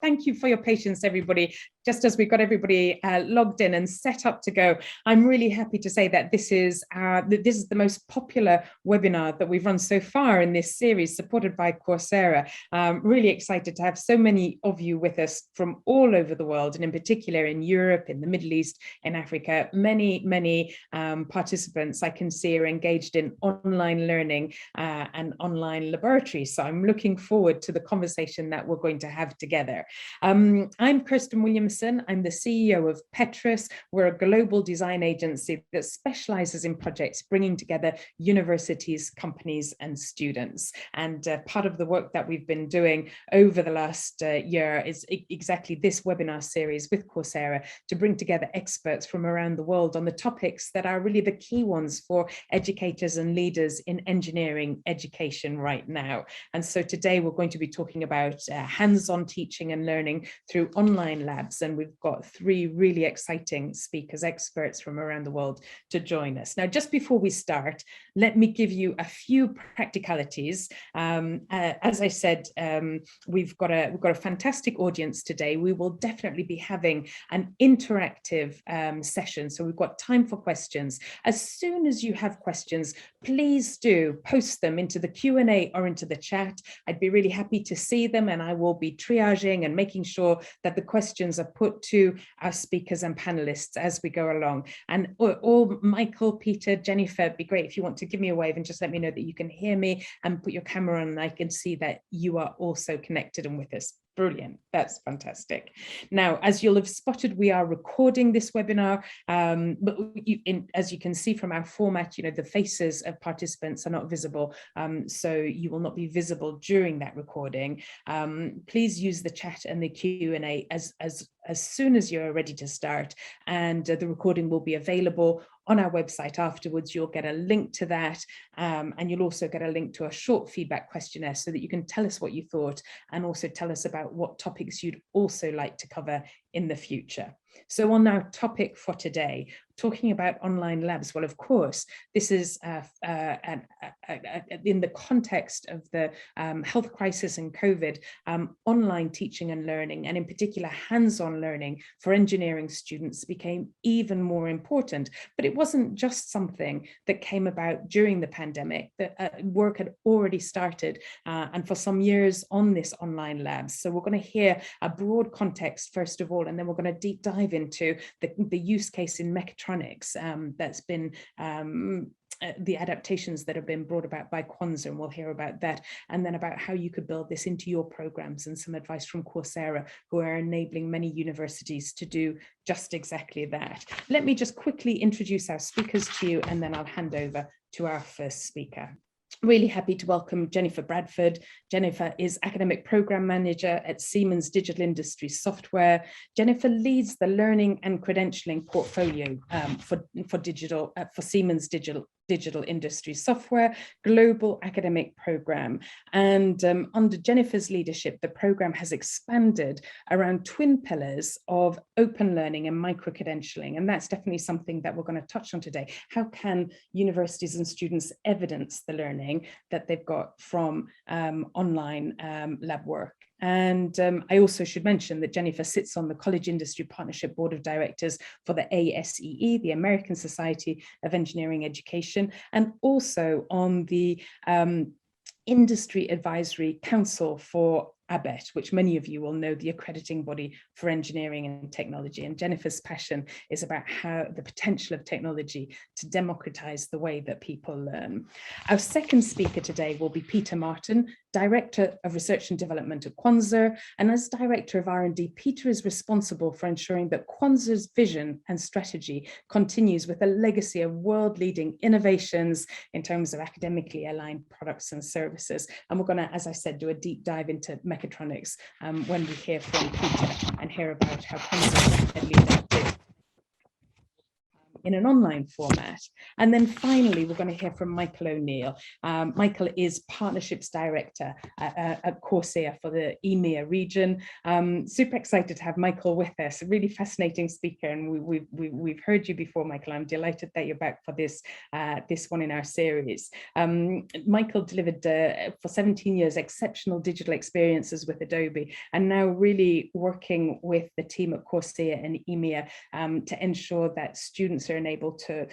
thank you for your patience, everybody. Just as we've got everybody logged in and set up to go, I'm really happy to say that this is the most popular webinar that we've run so far in this series, supported by Coursera. Really excited to have so many of you with us from all over the world, and in particular in Europe, in the Middle East, in Africa. Many participants I can see are engaged in online learning and online laboratories. So I'm looking forward to the conversation that we're going to have together. I'm Kirsten Williamson. I'm the CEO of Petrus. We're a global design agency that specializes in projects bringing together universities, companies, and students. And part of the work that we've been doing over the last year is exactly this webinar series with Coursera to bring together experts from around the world on the topics that are really the key ones for educators and leaders in engineering education right now. And so today we're going to be talking about hands-on teaching and learning through online labs. And we've got three really exciting speakers, experts from around the world to join us. Now, just before we start, let me give you a few practicalities. As I said, we've got a fantastic audience today. We will definitely be having an interactive session. So we've got time for questions. As soon as you have questions, please do post them into the Q&A or into the chat. I'd be really happy to see them, and I will be triaging and making sure that the questions are put to our speakers and panelists as we go along. And or Michael, Peter, Jennifer, it'd be great if you want to give me a wave and just let me know that you can hear me and put your camera on and I can see that you are also connected and with us. Brilliant, that's fantastic. Now, as you'll have spotted, we are recording this webinar, but as you can see from our format, the faces of participants are not visible, so you will not be visible during that recording. Please use the chat and the Q&A as soon as you're ready to start, and the recording will be available on our website afterwards. You'll get a link to that, and you'll also get a link to a short feedback questionnaire so that you can tell us what you thought and also tell us about what topics you'd also like to cover in the future. So on our topic for today, talking about online labs, well, of course, this is in the context of the health crisis and COVID, online teaching and learning, and in particular hands-on learning for engineering students became even more important. But it wasn't just something that came about during the pandemic. The work had already started and for some years on this online labs. So we're going to hear a broad context first of all, and then we're going to deep dive into the use case in mechatronics that's been the adaptations that have been brought about by Quanser, and we'll hear about that, and then about how you could build this into your programs, and some advice from Coursera, who are enabling many universities to do just exactly that. Let me just quickly introduce our speakers to you, and then I'll hand over to our first speaker. Really happy to welcome Jennifer Bradford. Jennifer is Academic Program Manager at Siemens Digital Industry Software. Jennifer leads the learning and credentialing portfolio for Siemens Digital Industry Software Global Academic Program. And under Jennifer's leadership, the program has expanded around twin pillars of open learning and micro-credentialing. And that's definitely something that we're going to touch on today. How can universities and students evidence the learning that they've got from online lab work? And I also should mention that Jennifer sits on the College Industry Partnership Board of Directors for the ASEE, the American Society of Engineering Education, and also on the Industry Advisory Council for ABET, which many of you will know, the accrediting body for engineering and technology. And Jennifer's passion is about how the potential of technology to democratize the way that people learn. Our second speaker today will be Peter Martin, Director of Research and Development at Quanser. And as Director of R&D, Peter is responsible for ensuring that Quanser's vision and strategy continues with a legacy of world-leading innovations in terms of academically aligned products and services. And we're going to, as I said, do a deep dive into mechatronics when we hear from Peter and hear about how Quanser rapidly adapted in an online format. And then finally, we're going to hear from Michael O'Neill. Michael is Partnerships Director at Coursera for the EMEA region. Super excited to have Michael with us, a really fascinating speaker. And we've heard you before, Michael. I'm delighted that you're back for this one in our series. Michael delivered for 17 years exceptional digital experiences with Adobe, and now really working with the team at Coursera and EMEA to ensure that students are enabled to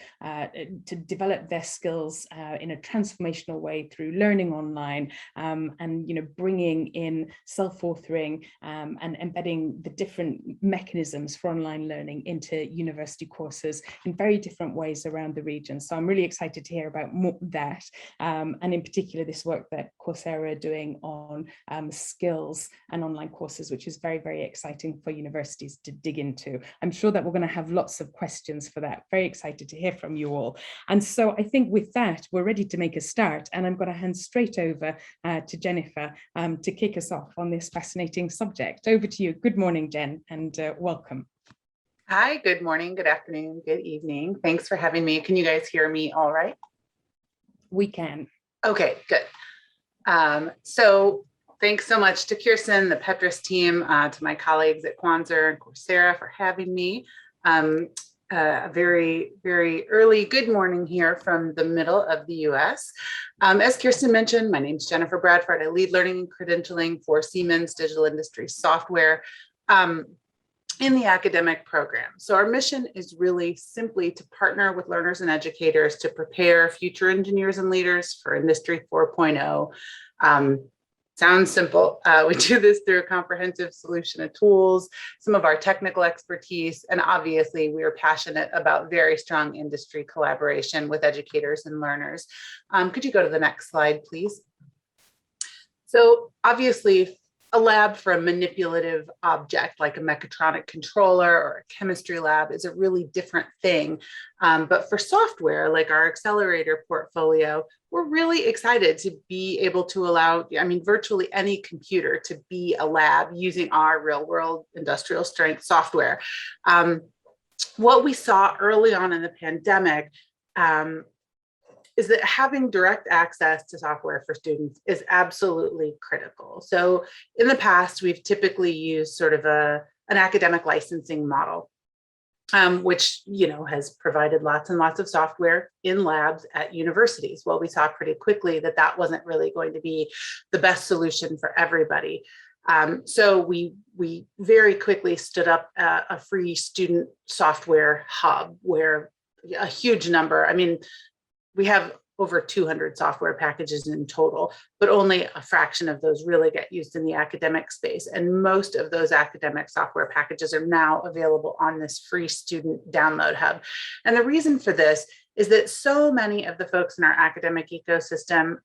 develop their skills in a transformational way through learning online, and bringing in self-authoring and embedding the different mechanisms for online learning into university courses in very different ways around the region. So I'm really excited to hear about that, and in particular this work that Coursera are doing on skills and online courses, which is very, very exciting for universities to dig into. I'm sure that we're going to have lots of questions for that. Very excited to hear from you all. And so I think with that, we're ready to make a start, and I'm going to hand straight over to Jennifer to kick us off on this fascinating subject. Over to you. Good morning, Jen, and welcome. Hi, good morning, good afternoon, good evening. Thanks for having me. Can you guys hear me all right? We can. Okay, good. So thanks so much to Kirsten, the Petrus team, to my colleagues at Quanser and Coursera for having me. A very, very early good morning here from the middle of the US. As Kirsten mentioned, my name is Jennifer Bradford. I lead learning and credentialing for Siemens Digital Industry Software in the academic program. So our mission is really simply to partner with learners and educators to prepare future engineers and leaders for Industry 4.0. Sounds simple. We do this through a comprehensive solution of tools, some of our technical expertise, and obviously we are passionate about very strong industry collaboration with educators and learners. Could you go to the next slide, please? So obviously, a lab for a manipulative object like a mechatronic controller or a chemistry lab is a really different thing. But for software, like our accelerator portfolio, we're really excited to be able to allow, virtually any computer to be a lab using our real world industrial strength software. What we saw early on in the pandemic is that having direct access to software for students is absolutely critical. So in the past, we've typically used sort of an academic licensing model, which has provided lots and lots of software in labs at universities. Well, we saw pretty quickly that that wasn't really going to be the best solution for everybody. So we very quickly stood up a free student software hub where a huge number, we have over 200 software packages in total, but only a fraction of those really get used in the academic space. And most of those academic software packages are now available on this free student download hub. And the reason for this is that so many of the folks in our academic ecosystem,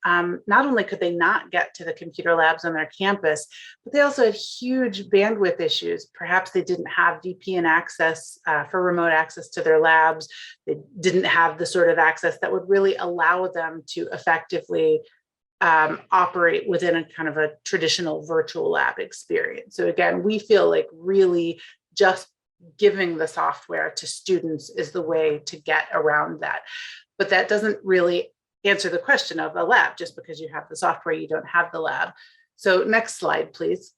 not only could they not get to the computer labs on their campus, but they also had huge bandwidth issues. Perhaps they didn't have VPN access for remote access to their labs. They didn't have the sort of access that would really allow them to effectively operate within a kind of a traditional virtual lab experience. So again, we feel like really just giving the software to students is the way to get around that. But that doesn't really answer the question of a lab. Just because you have the software, you don't have the lab. So next slide, please.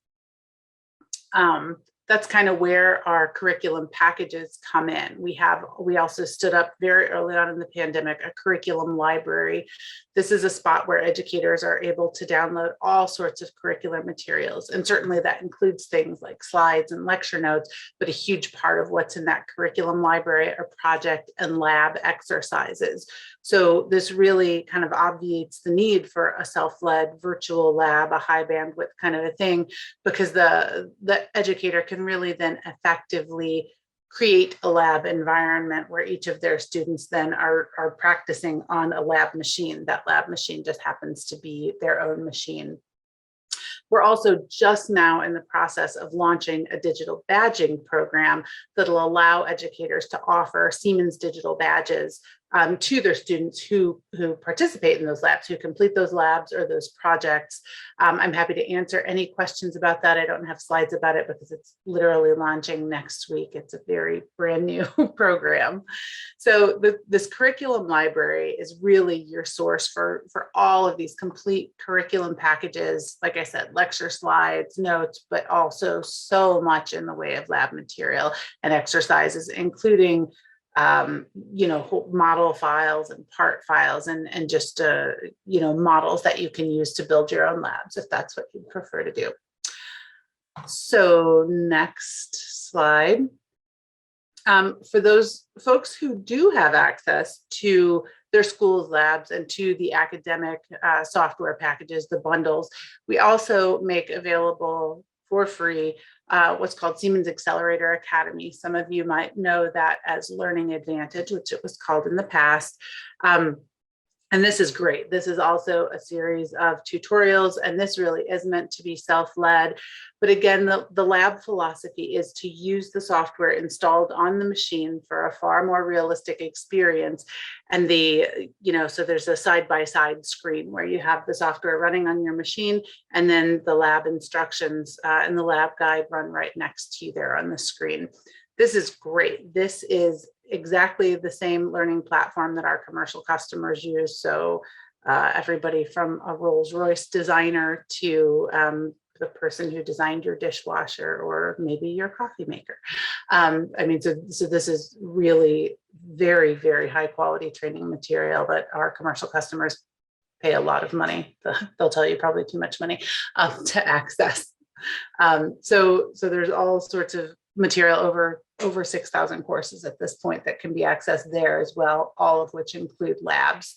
That's kind of where our curriculum packages come in. We also stood up very early on in the pandemic a curriculum library. This is a spot where educators are able to download all sorts of curricular materials. And certainly that includes things like slides and lecture notes, but a huge part of what's in that curriculum library are project and lab exercises. So this really kind of obviates the need for a self-led virtual lab, a high bandwidth kind of a thing, because the educator can really then effectively create a lab environment where each of their students then are practicing on a lab machine. That lab machine just happens to be their own machine. We're also just now in the process of launching a digital badging program that'll allow educators to offer Siemens digital badges to their students who participate in those labs, who complete those labs or those projects. I'm happy to answer any questions about that. I don't have slides about it because it's literally launching next week. It's a very brand new program. So this curriculum library is really your source for all of these complete curriculum packages. Like I said, lecture slides, notes, but also so much in the way of lab material and exercises, including model files and part files and just models that you can use to build your own labs if that's what you prefer to do. So next slide. For those folks who do have access to their school's labs and to the academic software packages, the bundles, we also make available for free what's called Siemens Accelerator Academy. Some of you might know that as Learning Advantage, which it was called in the past. And this is great. This is also a series of tutorials, and this really is meant to be self-led. But again, the lab philosophy is to use the software installed on the machine for a far more realistic experience. And so there's a side-by-side screen where you have the software running on your machine, and then the lab instructions and the lab guide run right next to you there on the screen. This is great. This is exactly the same learning platform that our commercial customers use. So everybody from a Rolls-Royce designer to the person who designed your dishwasher or maybe your coffee maker. So this is really very, very high quality training material that our commercial customers pay a lot of money. They'll tell you probably too much money to access. So there's all sorts of material, over 6,000 courses at this point that can be accessed there as well, all of which include labs.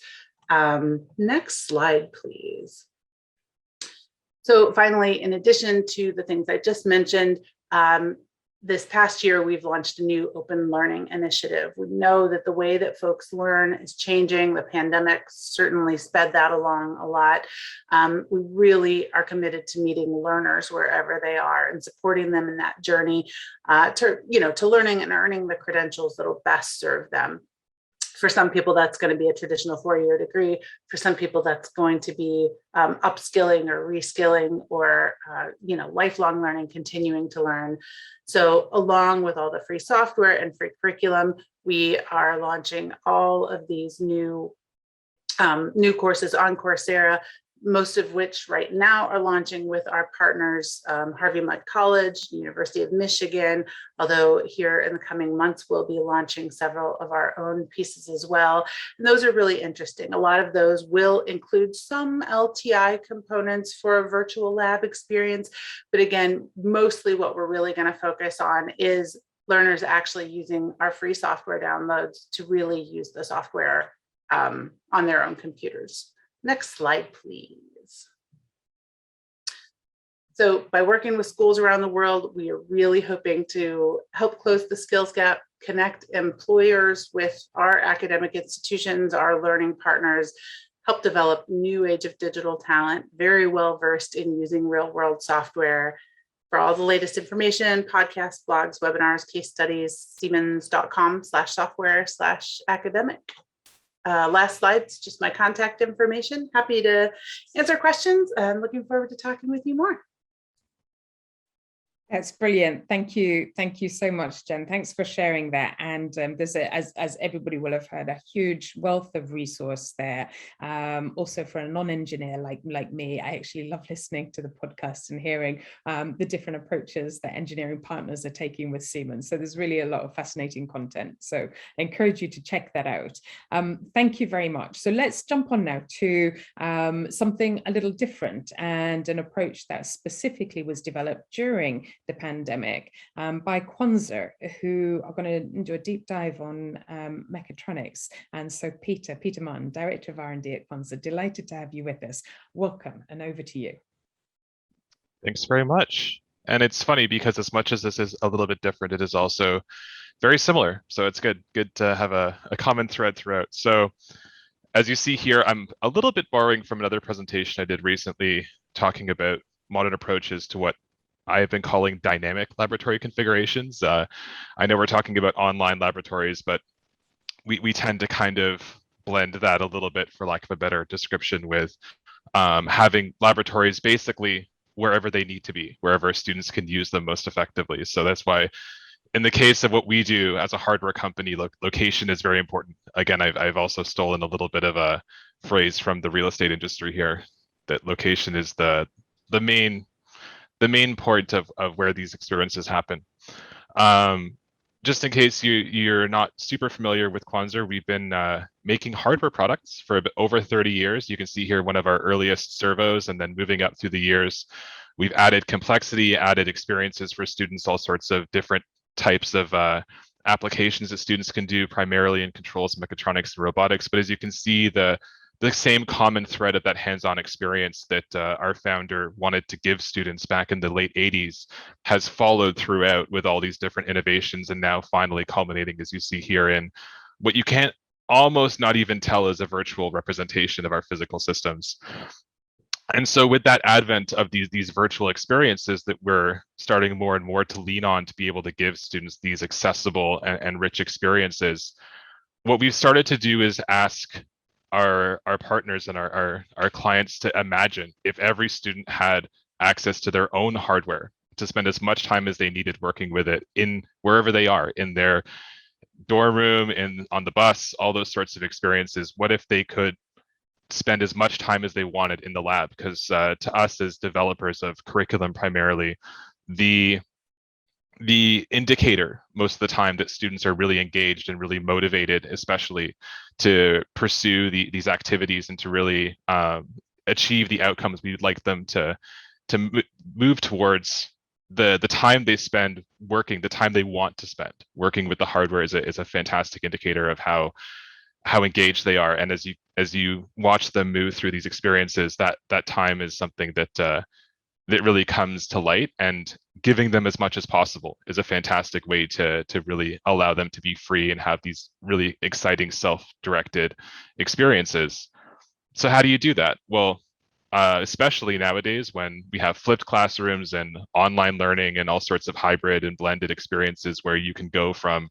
Next slide, please. So finally, in addition to the things I just mentioned, this past year, we've launched a new open learning initiative. We know that the way that folks learn is changing. The pandemic certainly sped that along a lot. We really are committed to meeting learners wherever they are and supporting them in that journey to learning and earning the credentials that will best serve them. For some people, that's going to be a traditional four-year degree. For some people, that's going to be upskilling or reskilling or lifelong learning, continuing to learn. So along with all the free software and free curriculum, we are launching all of these new courses on Coursera, most of which right now are launching with our partners, Harvey Mudd College, University of Michigan, although here in the coming months, we'll be launching several of our own pieces as well. And those are really interesting. A lot of those will include some LTI components for a virtual lab experience. But again, mostly what we're really going to focus on is learners actually using our free software downloads to really use the software on their own computers. Next slide, please. So by working with schools around the world, we are really hoping to help close the skills gap, connect employers with our academic institutions, our learning partners, help develop new age of digital talent, very well versed in using real world software. For all the latest information, podcasts, blogs, webinars, case studies, siemens.com/software/academic. Last slide's just my contact information. Happy to answer questions. I'm looking forward to talking with you more. That's brilliant. Thank you. Thank you so much, Jen. Thanks for sharing that. And there's, as everybody will have heard, a huge wealth of resource there. Also for a non-engineer like me, I actually love listening to the podcast and hearing the different approaches that engineering partners are taking with Siemens. So there's really a lot of fascinating content. So I encourage you to check that out. Thank you very much. So let's jump on now to something a little different and an approach that specifically was developed during the pandemic by Quanser, who are going to do a deep dive on mechatronics. And so Peter Martin, Director of R&D at Quanser, delighted to have you with us. Welcome, and over to you. Thanks very much. And it's funny because as much as this is a little bit different, it is also very similar. So it's good to have a common thread throughout. So as you see here, I'm a little bit borrowing from another presentation I did recently talking about modern approaches to what I've been calling dynamic laboratory configurations. I know we're talking about online laboratories, but we tend to kind of blend that a little bit, for lack of a better description, with having laboratories basically wherever they need to be, wherever students can use them most effectively. So that's why, in the case of what we do as a hardware company, location is very important. Again, I've also stolen a little bit of a phrase from the real estate industry here, that location is the main point of where these experiences happen. Just in case you're not super familiar with Quanser, we've been making hardware products for over 30 years. You can see here one of our earliest servos, and then moving up through the years, we've added complexity, added experiences for students, all sorts of different types of applications that students can do, primarily in controls, mechatronics, and robotics. But as you can see, the same common thread of that hands-on experience that our founder wanted to give students back in the late 80s has followed throughout with all these different innovations, and now finally culminating, as you see here, in what you can't almost not even tell is a virtual representation of our physical systems. And so with that advent of these virtual experiences that we're starting more and more to lean on to be able to give students these accessible and rich experiences, what we've started to do is ask our partners and our clients to imagine if every student had access to their own hardware to spend as much time as they needed working with it in wherever they are, in their dorm room, on the bus, all those sorts of experiences. What if they could spend as much time as they wanted in the lab? Because to us as developers of curriculum primarily, the indicator most of the time that students are really engaged and really motivated, especially to pursue these activities and to really achieve the outcomes we'd like them to move towards, the time they spend working, the time they want to spend working with the hardware is a fantastic indicator of how engaged they are. And as you watch them move through these experiences, that time is something that really comes to light, and giving them as much as possible is a fantastic way to really allow them to be free and have these really exciting self-directed experiences. So how do you do that? Well, especially nowadays when we have flipped classrooms and online learning and all sorts of hybrid and blended experiences where you can go from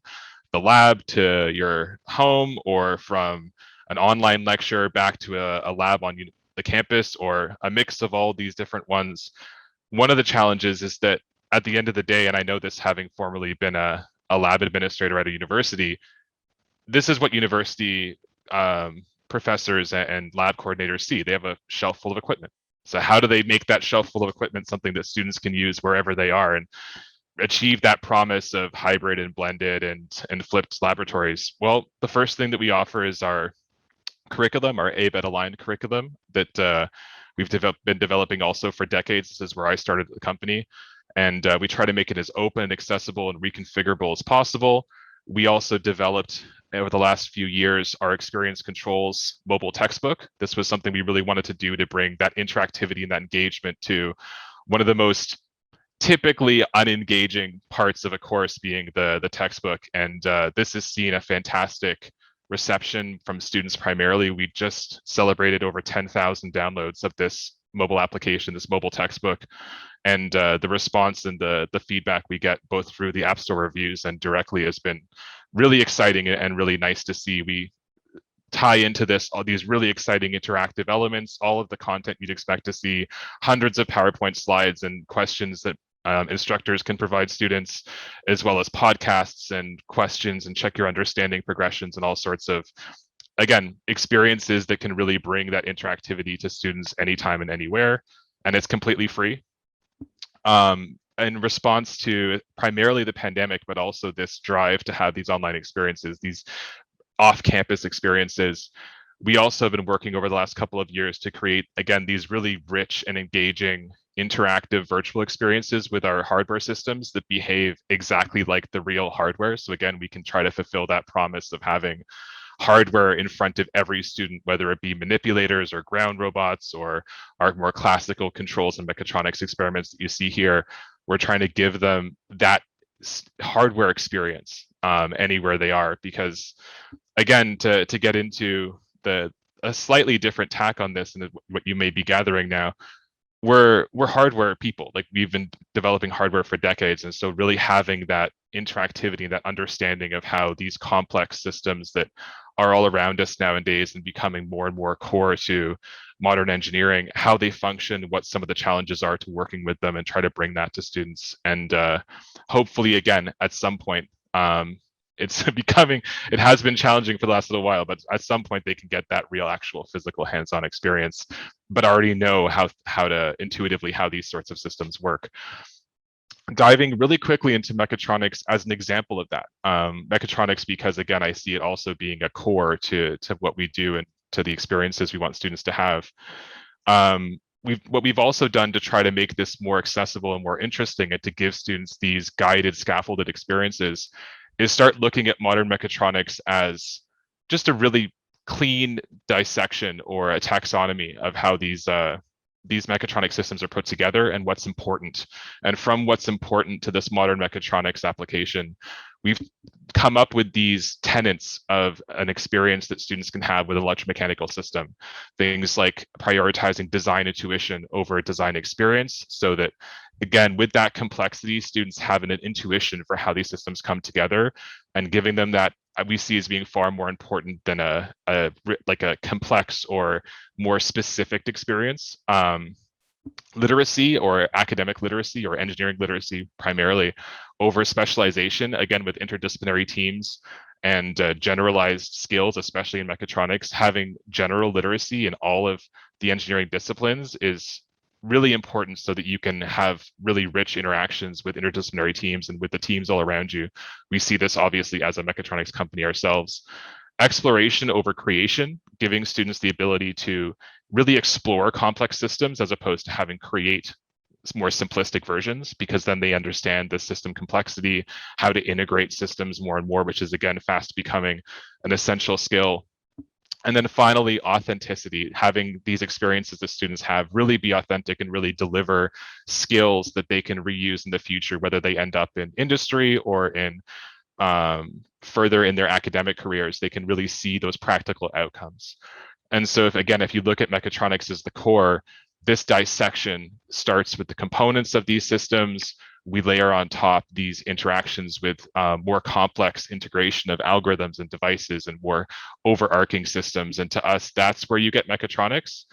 the lab to your home, or from an online lecture back to a lab on the campus, or a mix of all these different ones. One of the challenges is that at the end of the day, and I know this having formerly been a lab administrator at a university, this is what university professors and lab coordinators see. They have a shelf full of equipment. So how do they make that shelf full of equipment something that students can use wherever they are, and achieve that promise of hybrid and blended and flipped laboratories? Well, the first thing that we offer is our curriculum, our ABET aligned curriculum that we've been developing also for decades. This is where I started the company. And we try to make it as open, accessible, and reconfigurable as possible. We also developed, over the last few years, our experience controls mobile textbook. This was something we really wanted to do to bring that interactivity and that engagement to one of the most typically unengaging parts of a course, being the textbook. And this has seen a fantastic reception from students primarily. We just celebrated over 10,000 downloads of this mobile application, this mobile textbook. And the response and the feedback we get both through the App Store reviews and directly has been really exciting and really nice to see. We tie into this all these really exciting interactive elements, all of the content you'd expect to see, hundreds of PowerPoint slides and questions that instructors can provide students, as well as podcasts and questions and check your understanding progressions and all sorts of, again, experiences that can really bring that interactivity to students anytime and anywhere. And it's completely free. In response to primarily the pandemic, but also this drive to have these online experiences, these off-campus experiences, we also have been working over the last couple of years to create, again, these really rich and engaging interactive virtual experiences with our hardware systems that behave exactly like the real hardware. So again, we can try to fulfill that promise of having hardware in front of every student, whether it be manipulators or ground robots or our more classical controls and mechatronics experiments that you see here. We're trying to give them that hardware experience anywhere they are, because again, to get into a slightly different tack on this and what you may be gathering now, we're hardware people. Like, we've been developing hardware for decades, and so really having that interactivity, that understanding of how these complex systems that are all around us nowadays and becoming more and more core to modern engineering, how they function, what some of the challenges are to working with them, and try to bring that to students. And hopefully, again, at some point, it's it has been challenging for the last little while, but at some point they can get that real, actual physical hands-on experience, but already know how to intuitively how these sorts of systems work. Diving really quickly into mechatronics as an example of that. Mechatronics, because again, I see it also being a core to what we do and to the experiences we want students to have. What we've also done to try to make this more accessible and more interesting, and to give students these guided, scaffolded experiences, is start looking at modern mechatronics as just a really clean dissection or a taxonomy of how these mechatronic systems are put together and what's important. And from what's important to this modern mechatronics application, we've come up with these tenets of an experience that students can have with an electromechanical system. Things like prioritizing design intuition over design experience, so that, again, with that complexity, students have an intuition for how these systems come together, and giving them that we see as being far more important than a complex or more specific experience. Literacy, or academic literacy, or engineering literacy primarily, over specialization, again, with interdisciplinary teams and generalized skills, especially in mechatronics. Having general literacy in all of the engineering disciplines is really important, so that you can have really rich interactions with interdisciplinary teams and with the teams all around you. We see this obviously as a mechatronics company ourselves. Exploration over creation, giving students the ability to really explore complex systems as opposed to having create more simplistic versions, because then they understand the system complexity, how to integrate systems more and more, which is, again, fast becoming an essential skill. And then finally, authenticity, having these experiences that students have really be authentic and really deliver skills that they can reuse in the future, whether they end up in industry or in further in their academic careers. They can really see those practical outcomes. And so if you look at mechatronics as the core, this dissection starts with the components of these systems. We layer on top these interactions with more complex integration of algorithms and devices and more overarching systems. And to us, that's where you get mechatronics.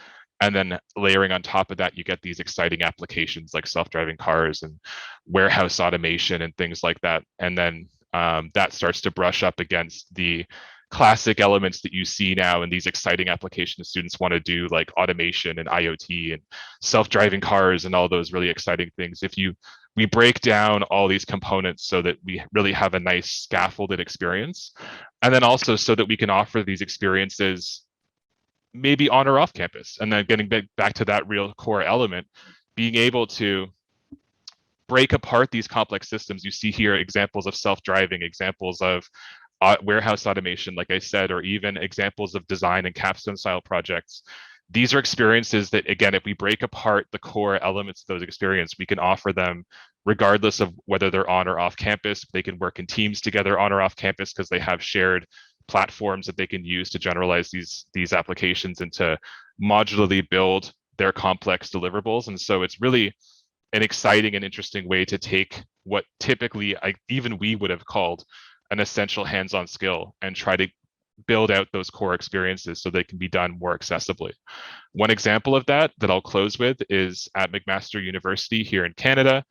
And then layering on top of that, you get these exciting applications like self-driving cars and warehouse automation and things like that. And then that starts to brush up against the classic elements that you see now in these exciting applications students want to do, like automation and IoT and self-driving cars and all those really exciting things. We break down all these components so that we really have a nice scaffolded experience, and then also so that we can offer these experiences maybe on or off campus. And then getting back to that real core element, being able to break apart these complex systems. You see here examples of self-driving, examples of warehouse automation, like I said, or even examples of design and capstone style projects. These are experiences that, again, if we break apart the core elements of those experiences, we can offer them regardless of whether they're on or off campus. They can work in teams together on or off campus because they have shared platforms that they can use to generalize these applications and to modularly build their complex deliverables. And so it's really an exciting and interesting way to take what typically even we would have called an essential hands-on skill and try to build out those core experiences so they can be done more accessibly. One example of that I'll close with is at McMaster University here in Canada.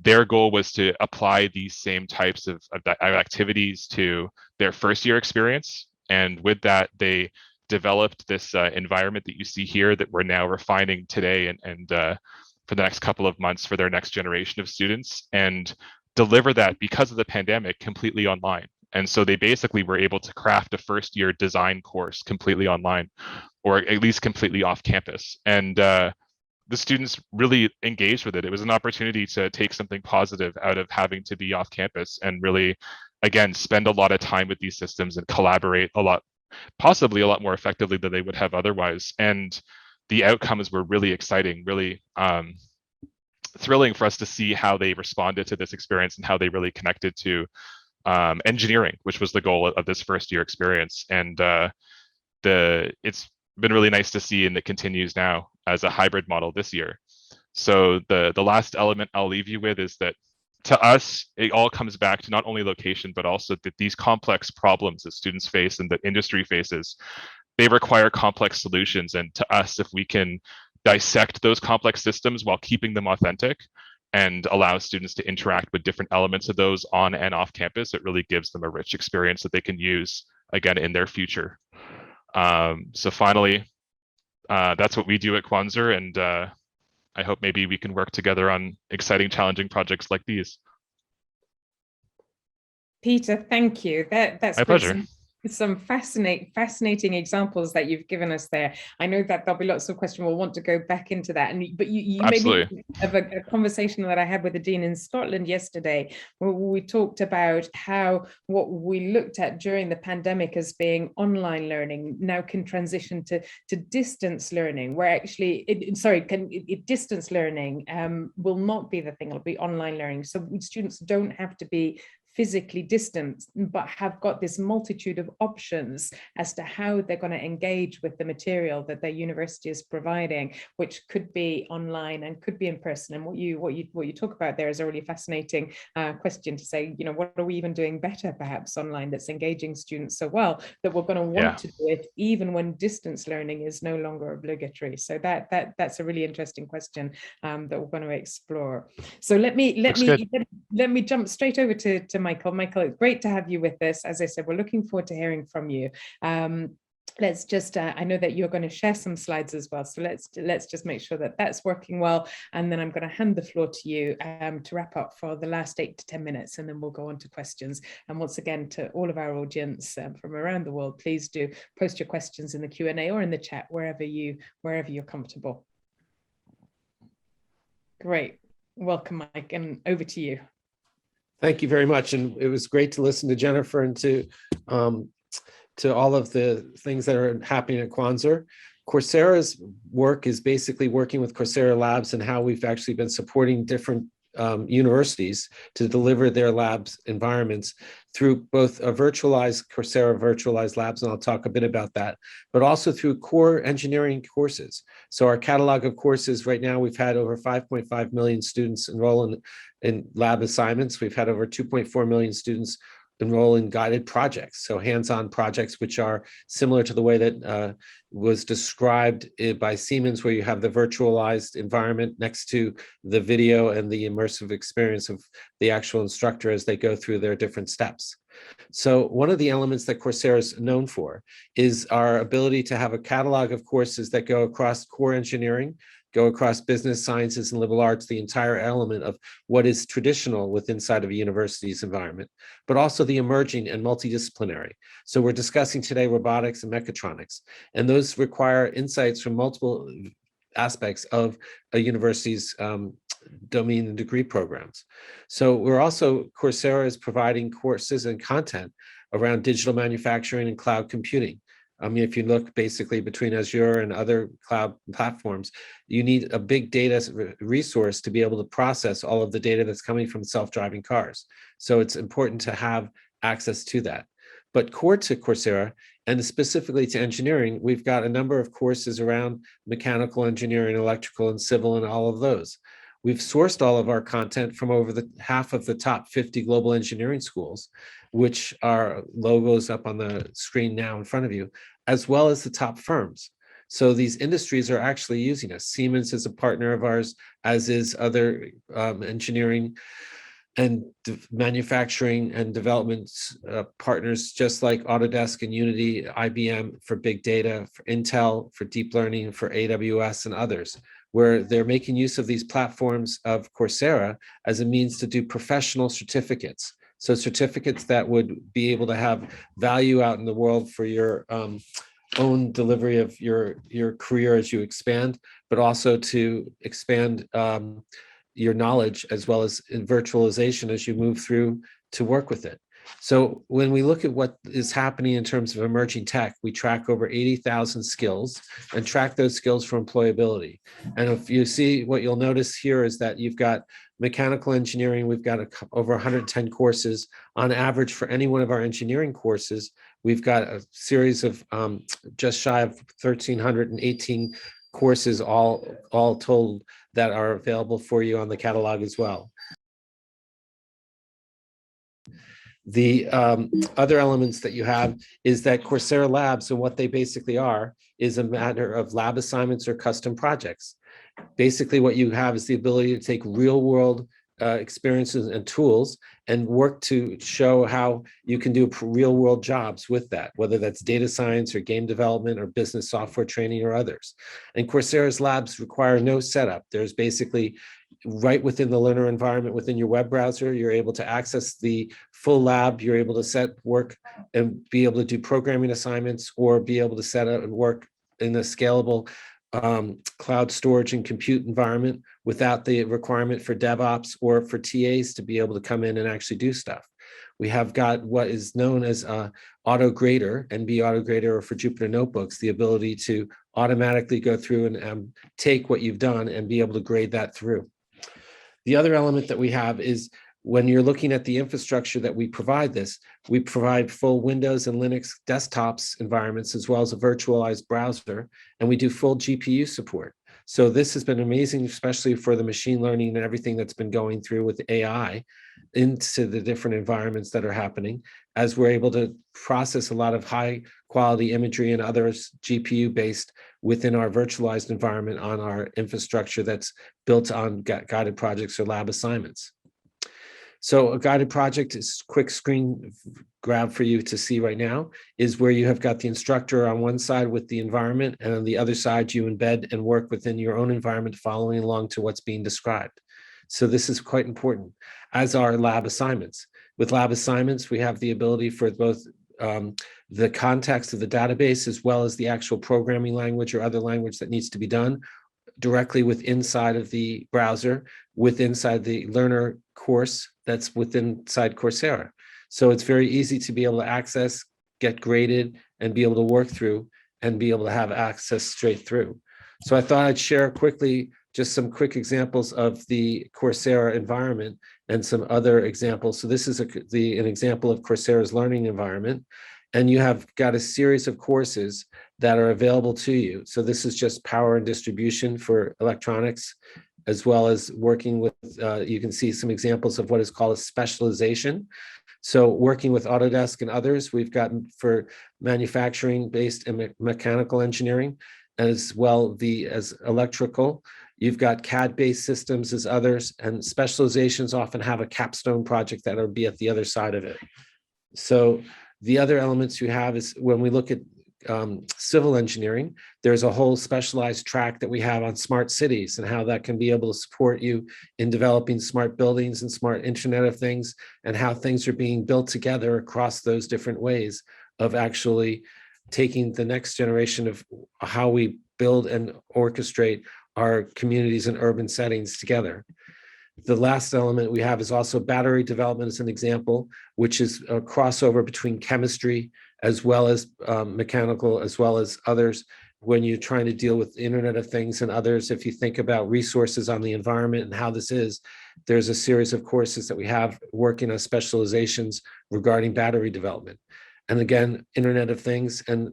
Their goal was to apply these same types of activities to their first year experience. And with that, they developed this environment that you see here that we're now refining today and for the next couple of months for their next generation of students, and deliver that, because of the pandemic, completely online. And so they basically were able to craft a first year design course completely online, or at least completely off campus. And the students really engaged with it. It was an opportunity to take something positive out of having to be off campus and really, again, spend a lot of time with these systems and collaborate possibly a lot more effectively than they would have otherwise. And the outcomes were really exciting, really thrilling for us to see how they responded to this experience and how they really connected to engineering, which was the goal of this first year experience. And it's been really nice to see, and it continues now as a hybrid model this year. So the last element I'll leave you with is that to us, it all comes back to not only location, but also that these complex problems that students face and that industry faces, they require complex solutions. And to us, if we can dissect those complex systems while keeping them authentic and allow students to interact with different elements of those on and off campus, it really gives them a rich experience that they can use again in their future. So finally, that's what we do at Quanser, and I hope maybe we can work together on exciting, challenging projects like these. Peter, thank you. That's My pleasure. Some fascinating examples that you've given us there. I know that there'll be lots of questions. We'll want to go back into that. But you made me have a conversation that I had with the Dean in Scotland yesterday, where we talked about how what we looked at during the pandemic as being online learning now can transition to distance learning, where actually, distance learning will not be the thing, it'll be online learning. So students don't have to be physically distant, but have got this multitude of options as to how they're going to engage with the material that their university is providing, which could be online and could be in person. And what you talk about there is a really fascinating question to say, you know, what are we even doing better perhaps online that's engaging students so well that we're going to want to do it even when distance learning is no longer obligatory. So that's a really interesting question that we're going to explore. So let me jump straight over to Michael. Michael, it's great to have you with us. As I said, we're looking forward to hearing from you. Let's just, I know that you're going to share some slides as well. So let's just make sure that that's working well. And then I'm going to hand the floor to you to wrap up for the last 8 to 10 minutes, and then we'll go on to questions. And once again, to all of our audience from around the world, please do post your questions in the Q&A or in the chat, wherever you're comfortable. Great. Welcome, Mike, and over to you. Thank you very much. And it was great to listen to Jennifer and to all of the things that are happening at Quanser. Coursera's work is basically working with Coursera Labs and how we've actually been supporting different universities to deliver their labs environments through both a Coursera virtualized labs, and I'll talk a bit about that, but also through core engineering courses. So our catalog of courses right now, we've had over 5.5 million students enroll in lab assignments. We've had over 2.4 million students enroll in guided projects, so hands-on projects, which are similar to the way that was described by Siemens, where you have the virtualized environment next to the video and the immersive experience of the actual instructor as they go through their different steps. So one of the elements that Coursera is known for is our ability to have a catalog of courses that go across core engineering, go across business sciences and liberal arts, the entire element of what is traditional with inside of a university's environment, but also the emerging and multidisciplinary. So we're discussing today robotics and mechatronics, and those require insights from multiple aspects of a university's domain and degree programs. So Coursera is providing courses and content around digital manufacturing and cloud computing. I mean, if you look basically between Azure and other cloud platforms, you need a big data resource to be able to process all of the data that's coming from self-driving cars. So it's important to have access to that. But core to Coursera, and specifically to engineering, we've got a number of courses around mechanical engineering, electrical and civil, and all of those. We've sourced all of our content from over half of the top 50 global engineering schools, which are logos up on the screen now in front of you, as well as the top firms. So these industries are actually using us. Siemens is a partner of ours, as is other engineering and manufacturing and development partners, just like Autodesk and Unity, IBM for big data, for Intel, for deep learning, for AWS and others, where they're making use of these platforms of Coursera as a means to do professional certificates. So certificates that would be able to have value out in the world for your own delivery of your career as you expand, but also to expand your knowledge as well as in virtualization as you move through to work with it. So when we look at what is happening in terms of emerging tech, we track over 80,000 skills and track those skills for employability. And if you see, what you'll notice here is that you've got Mechanical engineering, we've got over 110 courses. On average, for any one of our engineering courses, we've got a series of just shy of 1,318 courses all told that are available for you on the catalog as well. The other elements that you have is that Coursera Labs, and what they basically are, is a matter of lab assignments or custom projects. Basically, what you have is the ability to take real world experiences and tools and work to show how you can do real world jobs with that, whether that's data science or game development or business software training or others. And Coursera's labs require no setup. There's basically right within the learner environment within your web browser, you're able to access the full lab. You're able to set work and be able to do programming assignments, or be able to set up and work in a scalable cloud storage and compute environment without the requirement for DevOps or for TAs to be able to come in and actually do stuff. We have got what is known as auto grader, NB auto grader, or for Jupyter notebooks, the ability to automatically go through and take what you've done and be able to grade that through. The other element that we have is when you're looking at the infrastructure that we provide we provide full Windows and Linux desktops environments, as well as a virtualized browser, and we do full GPU support. So this has been amazing, especially for the machine learning and everything that's been going through with AI into the different environments that are happening, as we're able to process a lot of high quality imagery and others GPU based within our virtualized environment on our infrastructure that's built on guided projects or lab assignments. So a guided project is quick screen grab for you to see right now is where you have got the instructor on one side with the environment, and on the other side you embed and work within your own environment following along to what's being described. So this is quite important, as are lab assignments. With lab assignments, we have the ability for both the context of the database as well as the actual programming language or other language that needs to be done directly with inside of the browser, with inside the learner course that's within inside Coursera. So it's very easy to be able to access, get graded, and be able to work through and be able to have access straight through. So I thought I'd share quickly just some quick examples of the Coursera environment and some other examples. So this is an example of Coursera's learning environment. And you have got a series of courses that are available to you. So this is just power and distribution for electronics, as well as working with, you can see some examples of what is called a specialization. So working with Autodesk and others, we've gotten for manufacturing-based and mechanical engineering, as well as electrical. You've got CAD-based systems as others, and specializations often have a capstone project that will be at the other side of it. So the other elements you have is when we look at civil engineering, there's a whole specialized track that we have on smart cities and how that can be able to support you in developing smart buildings and smart Internet of Things, and how things are being built together across those different ways of actually taking the next generation of how we build and orchestrate our communities and urban settings together. The last element we have is also battery development as an example, which is a crossover between chemistry as well as mechanical, as well as others. When you're trying to deal with the Internet of Things and others, if you think about resources on the environment and how this is, there's a series of courses that we have working on specializations regarding battery development. And again, Internet of Things and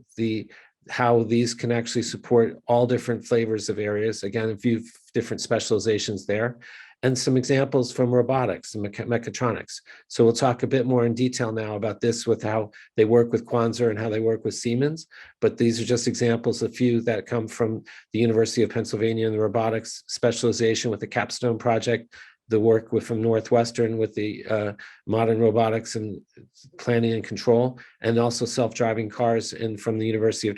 how these can actually support all different flavors of areas. Again, a few different specializations there. And some examples from robotics and mechatronics. So we'll talk a bit more in detail now about this with how they work with Quanser and how they work with Siemens. But these are just examples, a few that come from the University of Pennsylvania in the robotics specialization with the capstone project, the work from Northwestern with the modern robotics and planning and control, and also self-driving cars from the University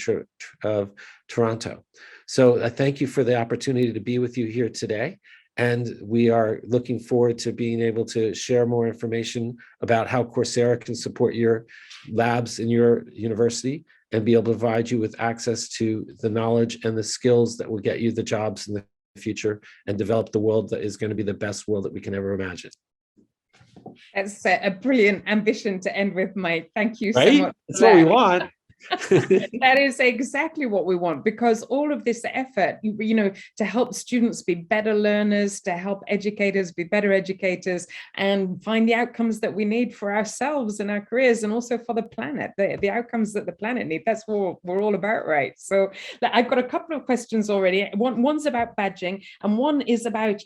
of Toronto. So I thank you for the opportunity to be with you here today. And we are looking forward to being able to share more information about how Coursera can support your labs in your university and be able to provide you with access to the knowledge and the skills that will get you the jobs in the future and develop the world that is going to be the best world that we can ever imagine. That's a brilliant ambition to end with, Mike. Thank you so Right? much. That's what we want. That is exactly what we want, because all of this effort, to help students be better learners, to help educators be better educators, and find the outcomes that we need for ourselves and our careers, and also for the planet, the outcomes that the planet needs. That's what we're all about, right? So I've got a couple of questions already. One's about badging, and one is about,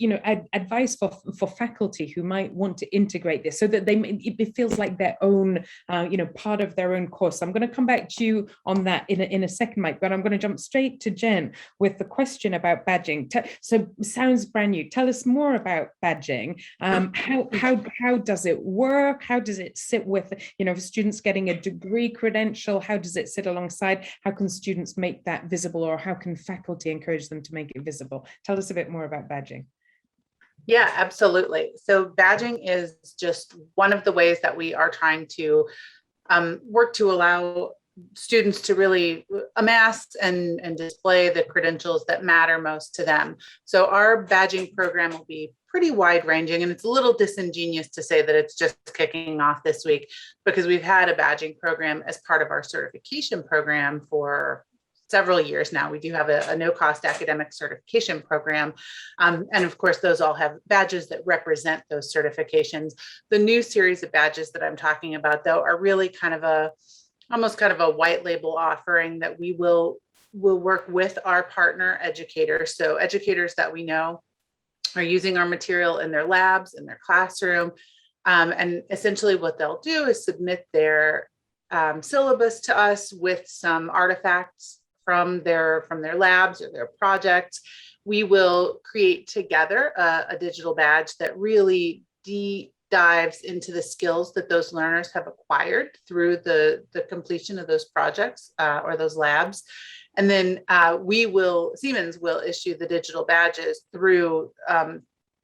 advice for faculty who might want to integrate this so that it feels like their own, part of their own course. I'm going to come back to you on that in a second, Mike, but I'm going to jump straight to Jen with the question about badging. So sounds brand new. Tell us more about badging. How does it work? How does it sit with, for students getting a degree credential? How does it sit alongside? How can students make that visible, or how can faculty encourage them to make it visible? Tell us a bit more about badging. Yeah, absolutely. So badging is just one of the ways that we are trying to work to allow students to really amass and display the credentials that matter most to them. So our badging program will be pretty wide ranging, and it's a little disingenuous to say that it's just kicking off this week, because we've had a badging program as part of our certification program for several years now. We do have a no-cost academic certification program. And of course, those all have badges that represent those certifications. The new series of badges that I'm talking about, though, are really almost kind of a white label offering that we will work with our partner educators. So educators that we know are using our material in their labs, in their classroom. And essentially what they'll do is submit their syllabus to us with some artifacts from their labs or their projects. We will create together a digital badge that really dives into the skills that those learners have acquired through the completion of those projects or those labs. And then Siemens will issue the digital badges through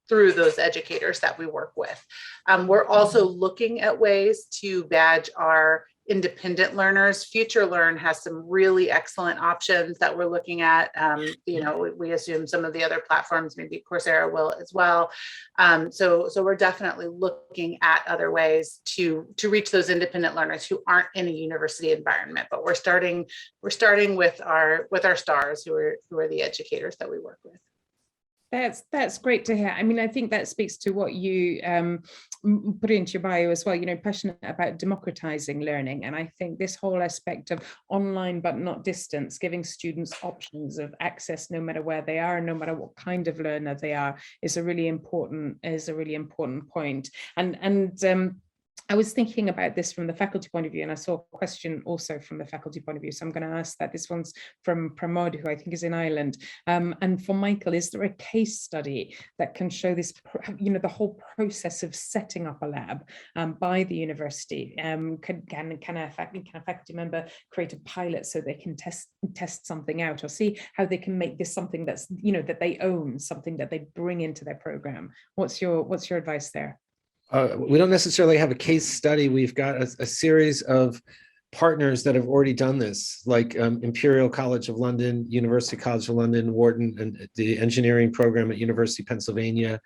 those educators that we work with. We're also looking at ways to badge our independent learners. FutureLearn has some really excellent options that we're looking at. We assume some of the other platforms, maybe Coursera will as well. So we're definitely looking at other ways to reach those independent learners who aren't in a university environment. But we're starting with our stars, who are the educators that we work with. That's great to hear. I mean, I think that speaks to what you put into your bio as well, passionate about democratizing learning. And I think this whole aspect of online but not distance, giving students options of access no matter where they are, no matter what kind of learner they are, is a really important point. And I was thinking about this from the faculty point of view, and I saw a question also from the faculty point of view. So I'm going to ask that. This one's from Pramod, who I think is in Ireland. And for Michael, is there a case study that can show this, the whole process of setting up a lab by the university? Can a faculty member create a pilot so they can test something out, or see how they can make this something that's, that they own, something that they bring into their program? What's your advice there? We don't necessarily have a case study. We've got a series of partners that have already done this, like Imperial College of London, University College of London, Wharton, and the engineering program at University of Pennsylvania.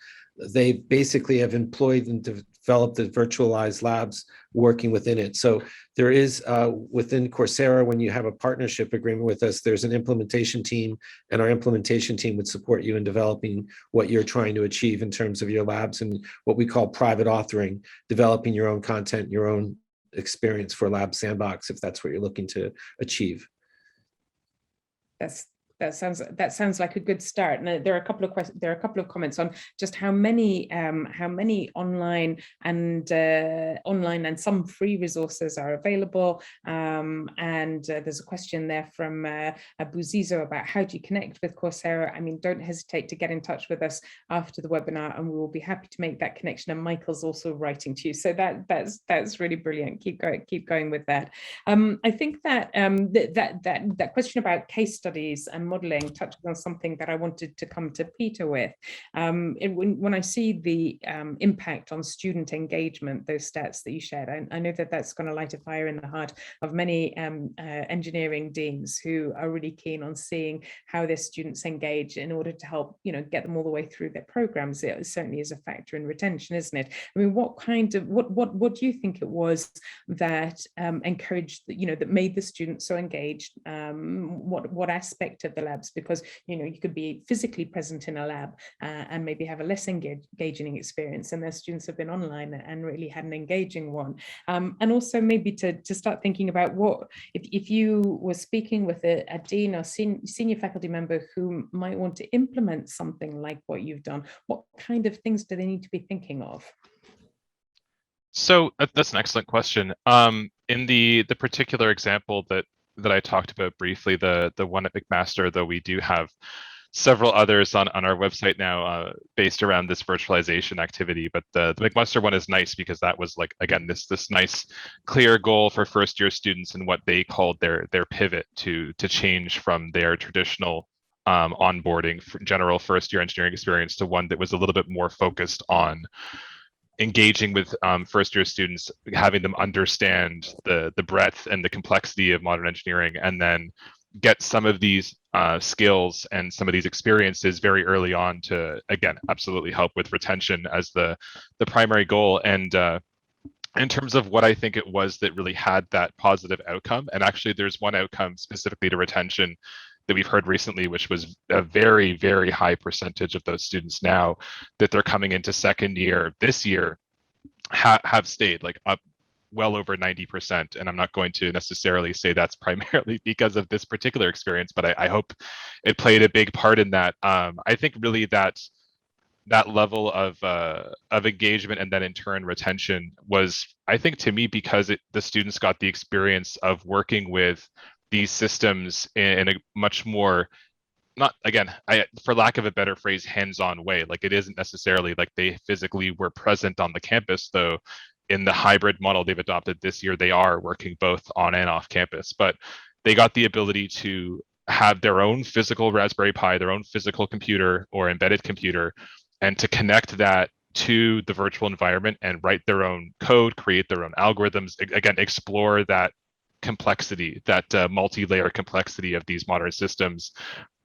They basically have employed and developed the virtualized labs working within it. So there is within Coursera, when you have a partnership agreement with us, there's an implementation team, and our implementation team would support you in developing what you're trying to achieve in terms of your labs and what we call private authoring, developing your own content, your own experience for Lab Sandbox, if that's what you're looking to achieve. That sounds like a good start. And there are a couple of comments on just how many online and some free resources are available. And there's a question there from Buzizo about how do you connect with Coursera? I mean, don't hesitate to get in touch with us after the webinar, and we will be happy to make that connection. And Michael's also writing to you, so that's really brilliant. Keep going with that. I think that that question about case studies and modeling touches on something that I wanted to come to Peter with. When I see the impact on student engagement, those stats that you shared, I know that that's going to light a fire in the heart of many engineering deans who are really keen on seeing how their students engage in order to help, get them all the way through their programs. It certainly is a factor in retention, isn't it? I mean, what do you think it was that encouraged, that made the students so engaged? What aspect of the labs? Because you could be physically present in a lab and maybe have a less engaging experience, and their students have been online and really had an engaging one. And also maybe to start thinking about what if you were speaking with a dean or senior faculty member who might want to implement something like what you've done, what kind of things do they need to be thinking of? So that's an excellent question. In the particular example that I talked about briefly, the one at McMaster, though we do have several others on our website now based around this virtualization activity. But the McMaster one is nice because that was like, again, this nice clear goal for first year students and what they called their pivot to change from their traditional onboarding general first year engineering experience to one that was a little bit more focused on engaging with first year students, having them understand the breadth and the complexity of modern engineering, and then get some of these skills and some of these experiences very early on to, again, absolutely help with retention as the primary goal. And in terms of what I think it was that really had that positive outcome, and actually there's one outcome specifically to retention that we've heard recently, which was a very, very high percentage of those students now that they're coming into second year this year have stayed like up well over 90%. And I'm not going to necessarily say that's primarily because of this particular experience, but I hope it played a big part in that. I think really that level of engagement and then in turn retention was, I think, to me, because the students got the experience of working with these systems in a much more, not, again, for lack of a better phrase, hands-on way. Like, it isn't necessarily like they physically were present on the campus, though in the hybrid model they've adopted this year, they are working both on and off campus, but they got the ability to have their own physical Raspberry Pi, their own physical computer or embedded computer, and to connect that to the virtual environment and write their own code, create their own algorithms, again, explore that complexity, that multi-layer complexity of these modern systems,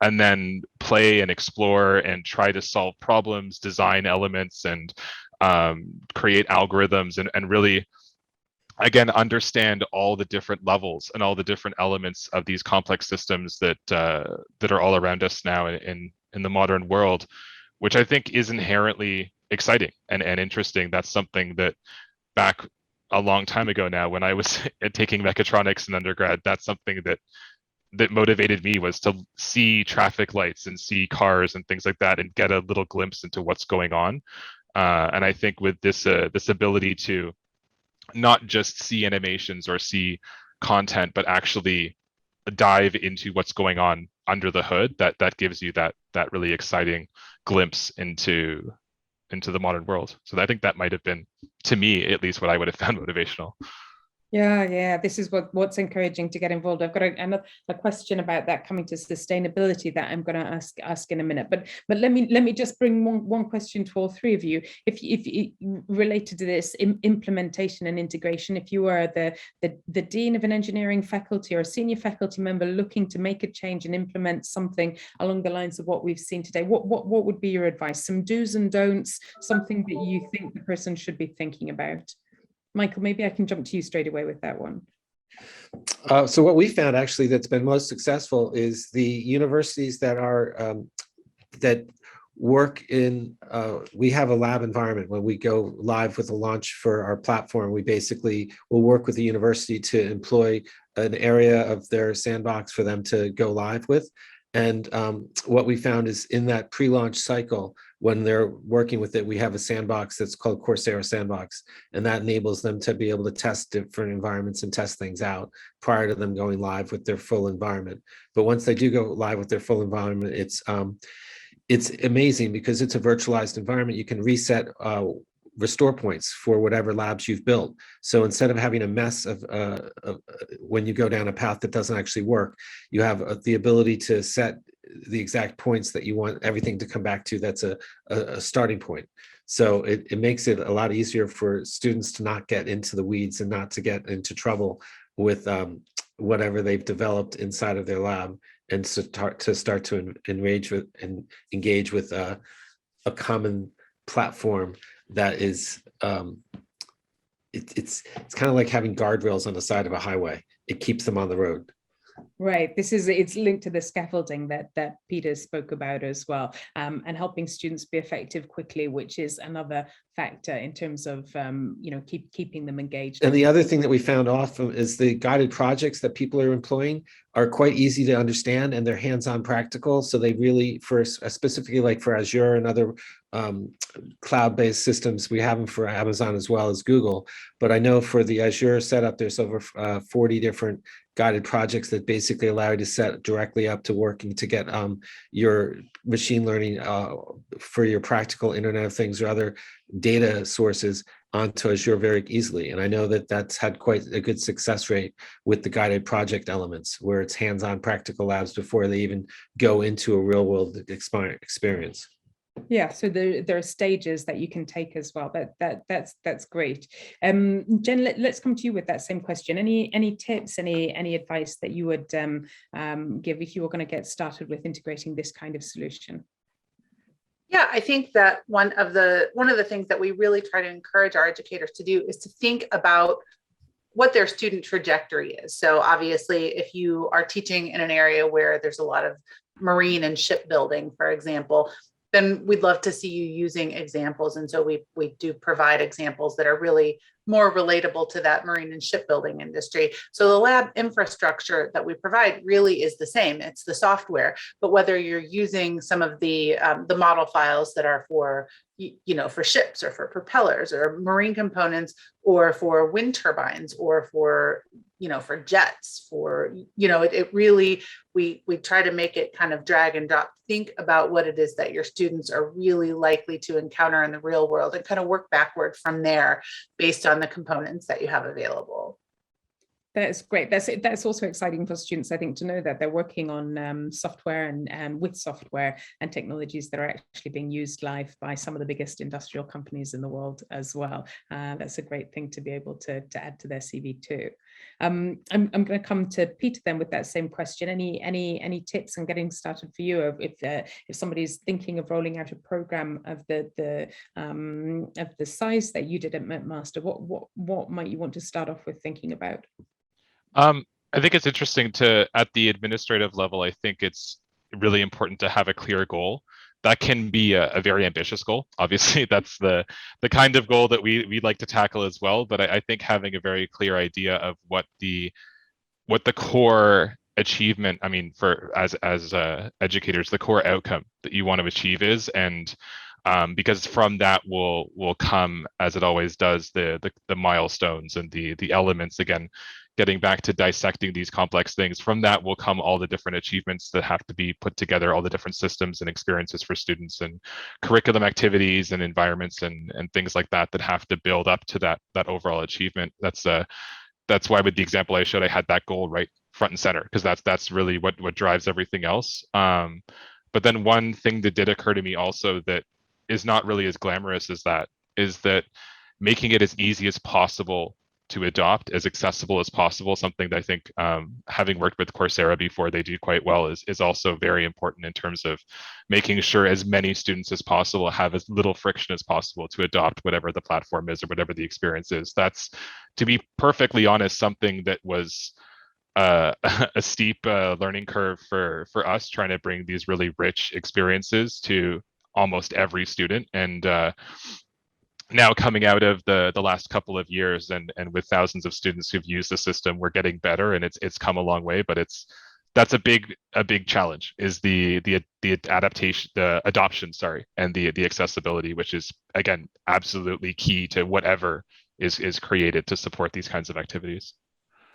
and then play and explore and try to solve problems, design elements, and create algorithms, and really, again, understand all the different levels and all the different elements of these complex systems that are all around us now in the modern world, which I think is inherently exciting and interesting. That's something that back a long time ago now, when I was taking mechatronics in undergrad, that's something that motivated me, was to see traffic lights and see cars and things like that and get a little glimpse into what's going on. And I think with this ability to not just see animations or see content, but actually dive into what's going on under the hood, that gives you that really exciting glimpse into the modern world. So I think that might have been, to me at least, what I would have found motivational. Yeah. This is what's encouraging to get involved. I've got a question about that coming to sustainability that I'm going to ask in a minute. But let me just bring one question to all three of you. If related to this implementation and integration, if you are the dean of an engineering faculty or a senior faculty member looking to make a change and implement something along the lines of what we've seen today, what would be your advice? Some do's and don'ts, something that you think the person should be thinking about? Michael, maybe I can jump to you straight away with that one. So what we found actually that's been most successful is the universities that are that work in, we have a lab environment. When we go live with a launch for our platform, we basically will work with the university to employ an area of their sandbox for them to go live with. And what we found is in that pre-launch cycle, when they're working with it, we have a sandbox that's called Coursera Sandbox, and that enables them to be able to test different environments and test things out prior to them going live with their full environment. But once they do go live with their full environment, it's amazing because it's a virtualized environment. You can reset restore points for whatever labs you've built. So instead of having a mess of when you go down a path that doesn't actually work, you have the ability to set the exact points that you want everything to come back to. That's a starting point. So it makes it a lot easier for students to not get into the weeds and not to get into trouble with whatever they've developed inside of their lab, and to start to engage with a common platform that is it's kind of like having guardrails on the side of a highway. It keeps them on the road. Right. It's linked to the scaffolding that Peter spoke about as well, and helping students be effective quickly, which is another factor in terms of keeping them engaged. And the other thing that we found often is the guided projects that people are employing are quite easy to understand, and they're hands-on practical. So they really, specifically like for Azure and other cloud-based systems, we have them for Amazon as well as Google. But I know for the Azure setup, there's over 40 different guided projects that basically allow you to set directly up to working to get your machine learning for your practical Internet of Things or other data sources onto Azure very easily. And I know that that's had quite a good success rate with the guided project elements, where it's hands-on practical labs before they even go into a real world experience. Yeah, so there are stages that you can take as well. That's great. Jen, let's come to you with that same question. Any tips, any advice that you would give if you were going to get started with integrating this kind of solution? Yeah, I think that one of the things that we really try to encourage our educators to do is to think about what their student trajectory is. So obviously, if you are teaching in an area where there's a lot of marine and shipbuilding, for example, then we'd love to see you using examples. And so we do provide examples that are really more relatable to that marine and shipbuilding industry. So the lab infrastructure that we provide really is the same. It's the software, but whether you're using some of the model files that are for for ships or for propellers or marine components, or for wind turbines, or for for jets, for it really, we try to make it kind of drag and drop. Think about what it is that your students are really likely to encounter in the real world, and kind of work backward from there based on the components that you have available. That's great. That's also exciting for students, I think, to know that they're working on software and with software and technologies that are actually being used live by some of the biggest industrial companies in the world as well. That's a great thing to be able to add to their CV too. I'm going to come to Peter then with that same question. Any tips on getting started for you if somebody's thinking of rolling out a program of the size that you did at McMaster? What might you want to start off with thinking about? I think it's interesting at the administrative level, I think it's really important to have a clear goal. That can be a very ambitious goal. Obviously, that's the kind of goal that we like to tackle as well. But I think having a very clear idea of what the core achievement, I mean, for as educators, the core outcome that you want to achieve is, and because from that will come, as it always does, the milestones and the elements. Again, getting back to dissecting these complex things, from that will come all the different achievements that have to be put together, all the different systems and experiences for students, and curriculum activities and environments and things like that have to build up to that overall achievement. That's why with the example I showed, I had that goal right front and center, because that's really what drives everything else. But then one thing that did occur to me also that is not really as glamorous as that is that making it as easy as possible to adopt, as accessible as possible, something that I think, having worked with Coursera before, they do quite well, is also very important in terms of making sure as many students as possible have as little friction as possible to adopt whatever the platform is or whatever the experience is. That's, to be perfectly honest, something that was a steep learning curve for us, trying to bring these really rich experiences to almost every student. And now coming out of the last couple of years and with thousands of students who've used the system, we're getting better, and it's come a long way. But that's a big challenge, is the adaptation, the adoption, and the accessibility, which is again absolutely key to whatever is created to support these kinds of activities.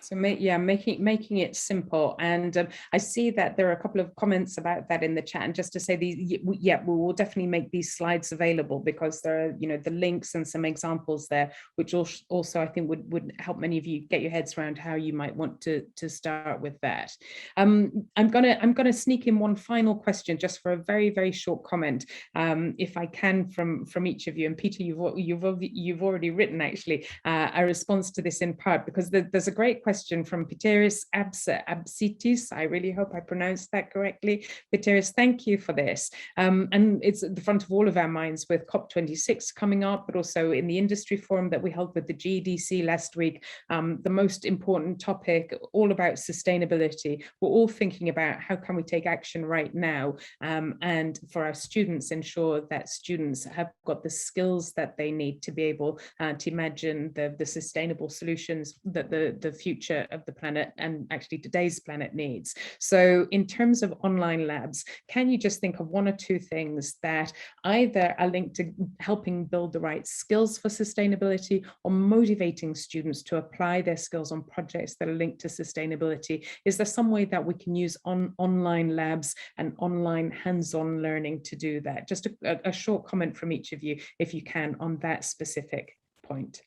So making it simple. And I see that there are a couple of comments about that in the chat. And just to say we will definitely make these slides available, because there are, the links and some examples there, which also I think would help many of you get your heads around how you might want to start with that. I'm gonna sneak in one final question, just for a very, very short comment, if I can, from each of you. And Peter, you've already written actually a response to this in part, because there's a great question from Piteris Absitis. I really hope I pronounced that correctly. Piteris, thank you for this. And it's at the front of all of our minds with COP26 coming up, but also in the industry forum that we held with the GDC last week. The most important topic, all about sustainability. We're all thinking about how can we take action right now, and for our students, ensure that students have got the skills that they need to be able to imagine the sustainable solutions that the future of the planet, and actually today's planet, needs. So in terms of online labs, can you just think of one or two things that either are linked to helping build the right skills for sustainability, or motivating students to apply their skills on projects that are linked to sustainability? Is there some way that we can use online labs and online hands-on learning to do that? Just a short comment from each of you, if you can, on that specific point.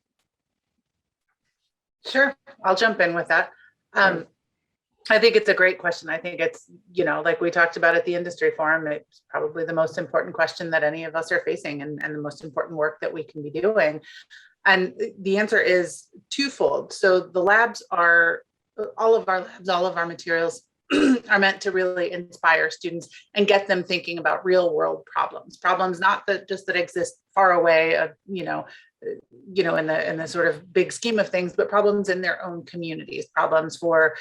Sure, I'll jump in with that. I think it's a great question. I think it's, like we talked about at the industry forum, it's probably the most important question that any of us are facing, and the most important work that we can be doing. And the answer is twofold. So the labs are, all of our materials are meant to really inspire students and get them thinking about real world problems not that exist far away, in the sort of big scheme of things, but problems in their own communities, problems for,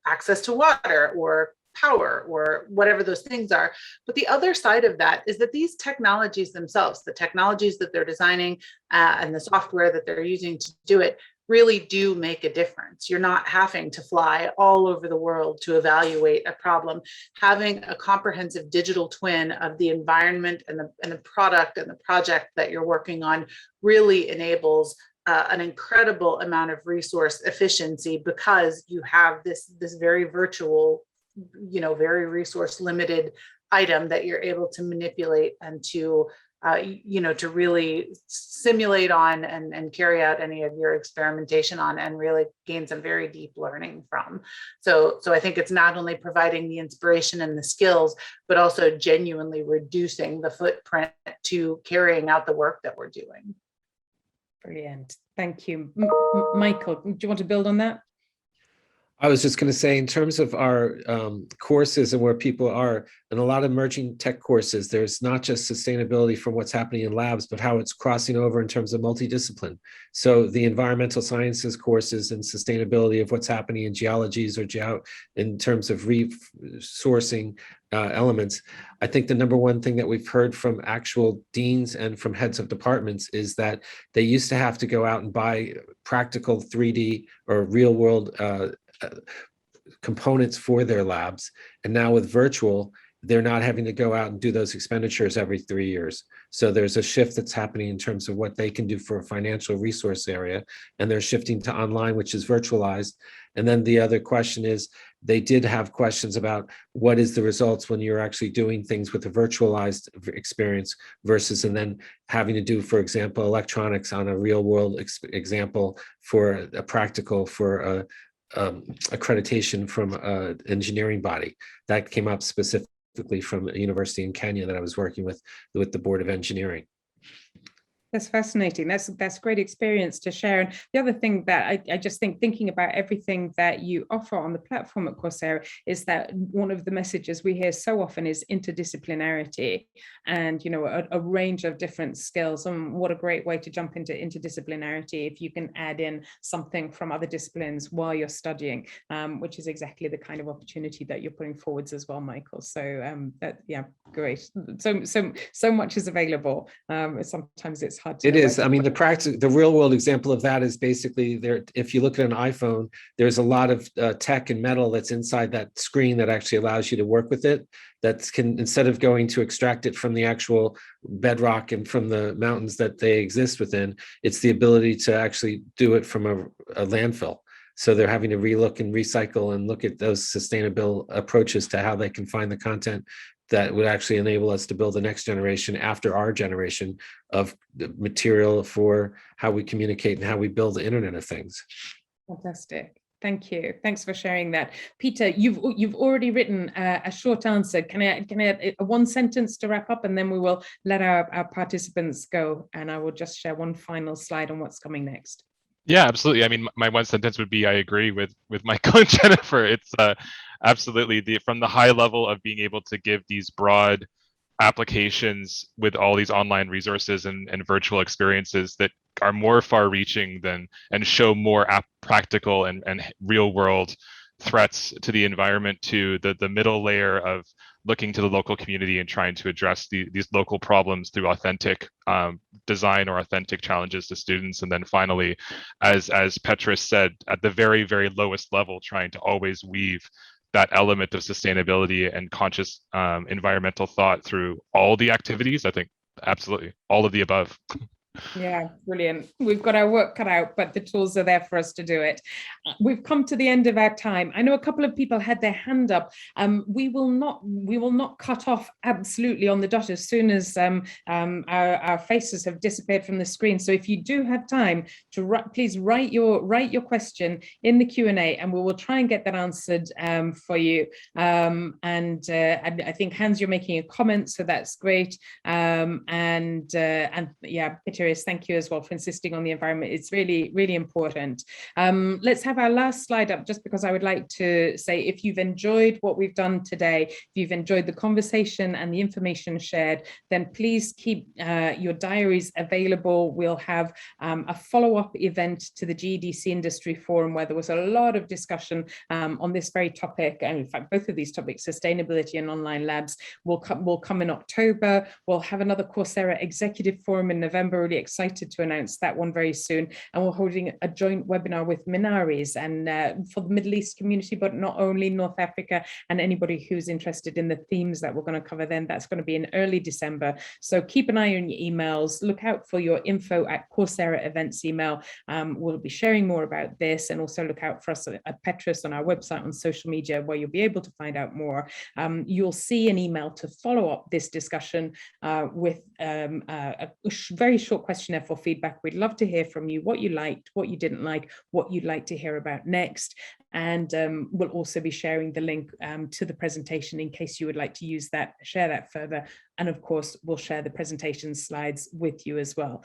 access to water or power or whatever those things are. But the other side of that is that these technologies themselves, the technologies that they're designing and the software that they're using to do it, really do make a difference. You're not having to fly all over the world to evaluate a problem. Having a comprehensive digital twin of the environment and the product and the project that you're working on really enables an incredible amount of resource efficiency, because you have this very virtual, very resource limited item that you're able to manipulate and to to really simulate on and carry out any of your experimentation on, and really gain some very deep learning from. So I think it's not only providing the inspiration and the skills, but also genuinely reducing the footprint to carrying out the work that we're doing. Brilliant. Thank you. Michael, do you want to build on that? I was just going to say, in terms of our courses and where people are, in a lot of emerging tech courses, there's not just sustainability from what's happening in labs, but how it's crossing over in terms of multidiscipline. So the environmental sciences courses and sustainability of what's happening in geologies or in terms of resourcing elements. I think the number one thing that we've heard from actual deans and from heads of departments is that they used to have to go out and buy practical 3D or real world components for their labs. And now with virtual, they're not having to go out and do those expenditures every 3 years. So there's a shift that's happening in terms of what they can do for a financial resource area. And they're shifting to online, which is virtualized. And then the other question is, they did have questions about what is the results when you're actually doing things with a virtualized experience versus, and then having to do, for example, electronics on a real world example for a practical, for accreditation from an engineering body. That came up specifically from a university in Kenya that I was working with the Board of Engineering. That's fascinating. That's great experience to share. And the other thing that I just think, thinking about everything that you offer on the platform at Coursera, is that one of the messages we hear so often is interdisciplinarity, and a range of different skills. And what a great way to jump into interdisciplinarity if you can add in something from other disciplines while you're studying, which is exactly the kind of opportunity that you're putting forwards as well, Michael. So great. So much is available. Sometimes it's hard to. It is. I mean, the real world example of that is basically there. If you look at an iPhone, there's a lot of tech and metal that's inside that screen that actually allows you to work with it. That can, instead of going to extract it from the actual bedrock and from the mountains that they exist within, it's the ability to actually do it from a landfill. So they're having to relook and recycle and look at those sustainable approaches to how they can find the content that would actually enable us to build the next generation after our generation of the material for how we communicate and how we build the Internet of Things. Fantastic. Thank you. Thanks for sharing that. Peter, you've already written a short answer. Can I a one sentence to wrap up, and then we will let our participants go, and I will just share one final slide on what's coming next. Yeah, absolutely. I mean, my one sentence would be I agree with Michael and Jennifer. It's absolutely from the high level of being able to give these broad applications with all these online resources and virtual experiences that are more far reaching than and show more practical and real world threats to the environment, to the middle layer of looking to the local community and trying to address these local problems through authentic design or authentic challenges to students. And then finally, as Petrus said, at the very, very lowest level, trying to always weave that element of sustainability and conscious environmental thought through all the activities. I think absolutely all of the above. Yeah, brilliant. We've got our work cut out, but the tools are there for us to do it. We've come to the end of our time. I know a couple of people had their hand up. We will not cut off absolutely on the dot as soon as our faces have disappeared from the screen. So if you do have time to please write your question in the Q&A, and we will try and get that answered for you. And I think, Hans, you're making a comment, so that's great. And yeah, Peter, thank you as well for insisting on the environment. It's really, really important. Let's have our last slide up, just because I would like to say, if you've enjoyed what we've done today, if you've enjoyed the conversation and the information shared, then please keep your diaries available. We'll have a follow-up event to the GEDC Industry Forum, where there was a lot of discussion on this very topic, and in fact, both of these topics, sustainability and online labs, will come in October. We'll have another Coursera Executive Forum in November. Really excited to announce that one very soon. And we're holding a joint webinar with Minaris and for the Middle East community, but not only, North Africa, and anybody who's interested in the themes that we're going to cover then. That's going to be in early December. So keep an eye on your emails. Look out for your info@Coursera events email. We'll be sharing more about this, and also look out for us at Petrus on our website, on social media, where you'll be able to find out more. You'll see an email to follow up this discussion with a very short questionnaire for feedback. We'd love to hear from you, what you liked, what you didn't like, what you'd like to hear about next. And we'll also be sharing the link to the presentation in case you would like to use that, share that further. And of course, we'll share the presentation slides with you as well.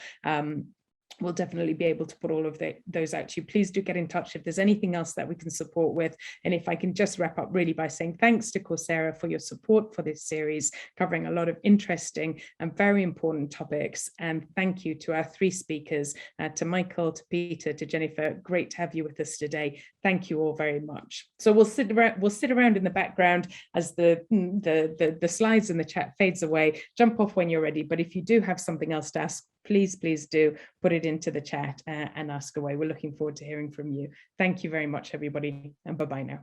We'll definitely be able to put all of those out to you. Please do get in touch if there's anything else that we can support with. And if I can just wrap up really by saying thanks to Coursera for your support for this series, covering a lot of interesting and very important topics. And thank you to our three speakers, to Michael, to Peter, to Jennifer. Great to have you with us today. Thank you all very much. So we'll sit around in the background as the slides in the chat fades away. Jump off when you're ready. But if you do have something else to ask, please do put it into the chat and ask away. We're looking forward to hearing from you. Thank you very much, everybody, and bye-bye now.